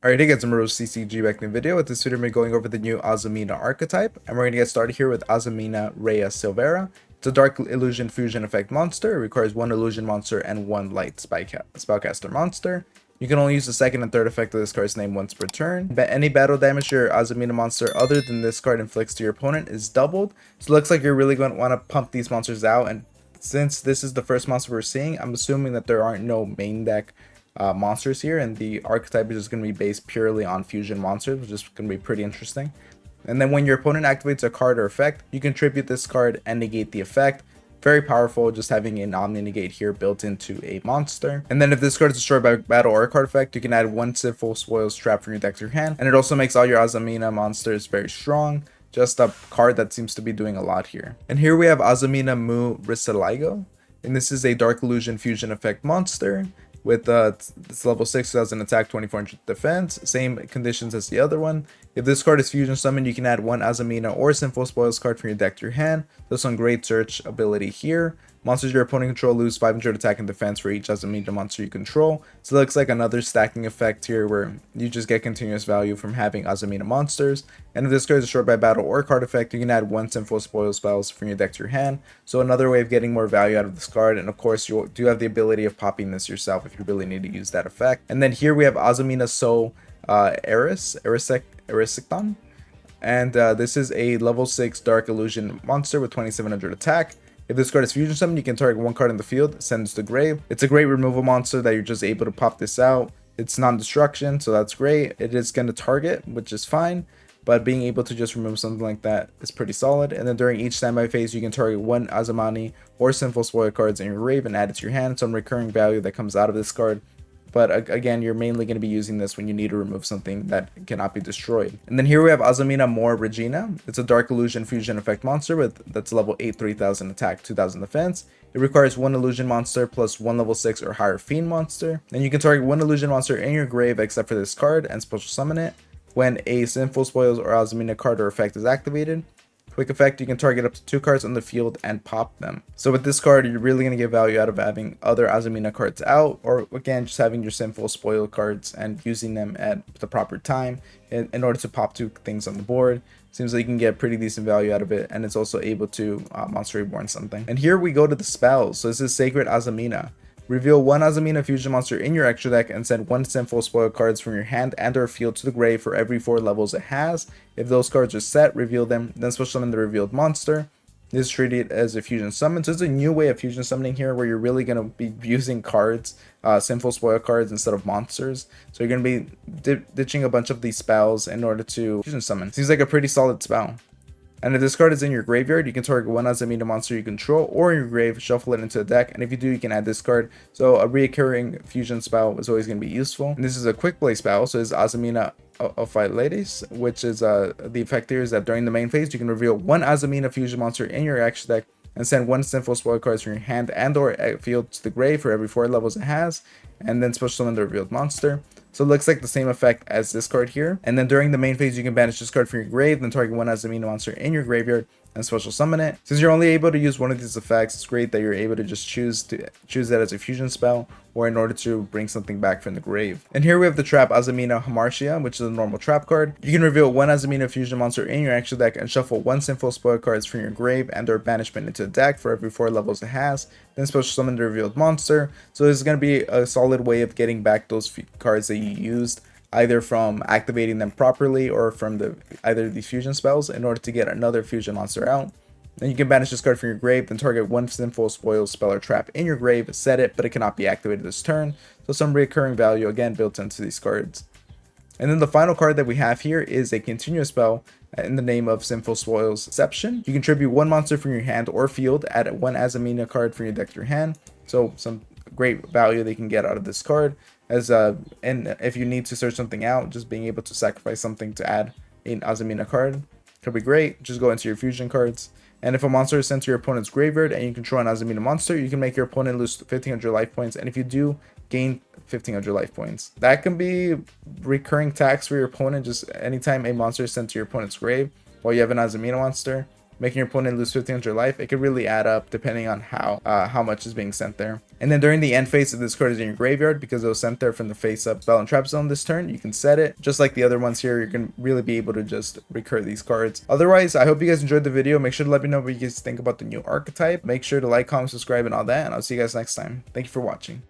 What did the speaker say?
Alright, hey guys, I'm Rose CCG back in the video. With this video, we're going over the new Azumina archetype, and we're going to get started here with Azumina Rhea Silvera. It's a Dark Illusion Fusion Effect monster. It requires one Illusion monster and one Light Spellcaster monster. You can only use the second and third effect of this card's name once per turn. But any battle damage your Azumina monster other than this card inflicts to your opponent is doubled. So it looks like you're really going to want to pump these monsters out, and since this is the first monster we're seeing, I'm assuming that there aren't no main deck monsters here, and the archetype is just going to be based purely on fusion monsters, which is going to be pretty interesting. And then when your opponent activates a card or effect, you can tribute this card and negate the effect. Very powerful, just having an Omni Negate here built into a monster. And then if this card is destroyed by battle or a card effect, you can add one Sinful Spoils trap from your deck to your hand. And it also makes all your Azumina monsters very strong. Just a card that seems to be doing a lot here. And here we have Azumina Mu Risaligo. And this is a Dark Illusion Fusion Effect monster with it's level 6, 2000 attack, 2400 defense, same conditions as the other one. If this card is fusion summoned, you can add one Azumina or Sinful Spoils card from your deck to your hand. There's some great search ability here. Monsters your opponent control lose 500 attack and defense for each Azumina monster you control. So it looks like another stacking effect here where you just get continuous value from having Azumina monsters. And if this card is destroyed by battle or card effect, you can add one Sinful Spoil spells from your deck to your hand. So another way of getting more value out of this card. And of course, you do have the ability of popping this yourself if you really need to use that effect. And then here we have Azumina So Erisicton. And this is a level 6 Dark Illusion monster with 2700 attack. If this card is fusion summoned, you can target one card in the field, send it to the grave. It's a great removal monster that you're just able to pop this out. It's non-destruction, so that's great. It is going to target, which is fine, but being able to just remove something like that is pretty solid. And then during each standby phase, you can target one Azumani or Sinful Spoil cards in your grave and add it to your hand. Some recurring value that comes out of this card. But again, you're mainly going to be using this when you need to remove something that cannot be destroyed. And then here we have Azumina More Regina. It's a Dark Illusion Fusion Effect monster that's level 8, 3000 attack, 2000 defense. It requires one Illusion monster plus one level 6 or higher Fiend monster. And you can target one Illusion monster in your grave except for this card and special summon it when a Sinful Spoils or Azumina card or effect is activated. Quick effect, you can target up to 2 cards on the field and pop them. So with this card, you're really going to get value out of having other Azumina cards out, or again, just having your Sinful Spoil cards and using them at the proper time in order to pop 2 things on the board. Seems like you can get pretty decent value out of it, and it's also able to Monster Reborn something. And here we go to the spells. So this is Sacred Azumina. Reveal one Azumina fusion monster in your extra deck and send one Sinful Spoil cards from your hand and or field to the grave for every 4 levels it has. If those cards are set, reveal them, then special summon the revealed monster. This is treated as a fusion summon. So it's a new way of fusion summoning here where you're really going to be using cards, Sinful Spoil cards instead of monsters. So you're going to be ditching a bunch of these spells in order to fusion summon. Seems like a pretty solid spell. And if this card is in your graveyard, you can target one Azumina monster you control or in your grave, shuffle it into the deck, and if you do, you can add this card. So a reoccurring fusion spell is always going to be useful. And this is a quick play spell, so it's Azumina Ophilates, which is the effect here is that during the main phase, you can reveal one Azumina fusion monster in your action deck and send one Sinful Spoil cards from your hand and or field to the grave for every 4 levels it has, and then special summon the revealed monster. So it looks like the same effect as this card here. And then during the main phase, you can banish this card from your grave, then target one Azumina monster in your graveyard and special summon it. Since you're only able to use one of these effects, it's great that you're able to just choose that as a fusion spell or in order to bring something back from the grave. And here we have the trap Azumina Hamartia, which is a normal trap card. You can reveal one Azumina fusion monster in your action deck and shuffle one Sinful Spoil cards from your grave and or banishment into the deck for every 4 levels it has, then special summon the revealed monster. So this is going to be a solid way of getting back those cards that you used, either from activating them properly or from either these fusion spells in order to get another fusion monster out. Then you can banish this card from your grave, then target one Sinful Spoil spell or trap in your grave, set it, but it cannot be activated this turn. So some recurring value again built into these cards. And then the final card that we have here is a continuous spell in the name of Sinful Spoils Deception. You can tribute one monster from your hand or field, add one Azumina card from your deck to your hand. So some great value they can get out of this card. And if you need to search something out, just being able to sacrifice something to add an Azumina card could be great. Just go into your fusion cards. And if a monster is sent to your opponent's graveyard and you control an Azumina monster, you can make your opponent lose 1500 life points. And if you do, gain 1500 life points. That can be recurring tax for your opponent. Just anytime a monster is sent to your opponent's grave while you have an Azumina monster, making your opponent lose 1500 life. It could really add up depending on how much is being sent there. And then during the end phase, if this card is in your graveyard, because it was sent there from the face up spell and trap zone this turn, you can set it. Just like the other ones here, you're going to really be able to just recur these cards. Otherwise, I hope you guys enjoyed the video. Make sure to let me know what you guys think about the new archetype. Make sure to like, comment, subscribe, and all that. And I'll see you guys next time. Thank you for watching.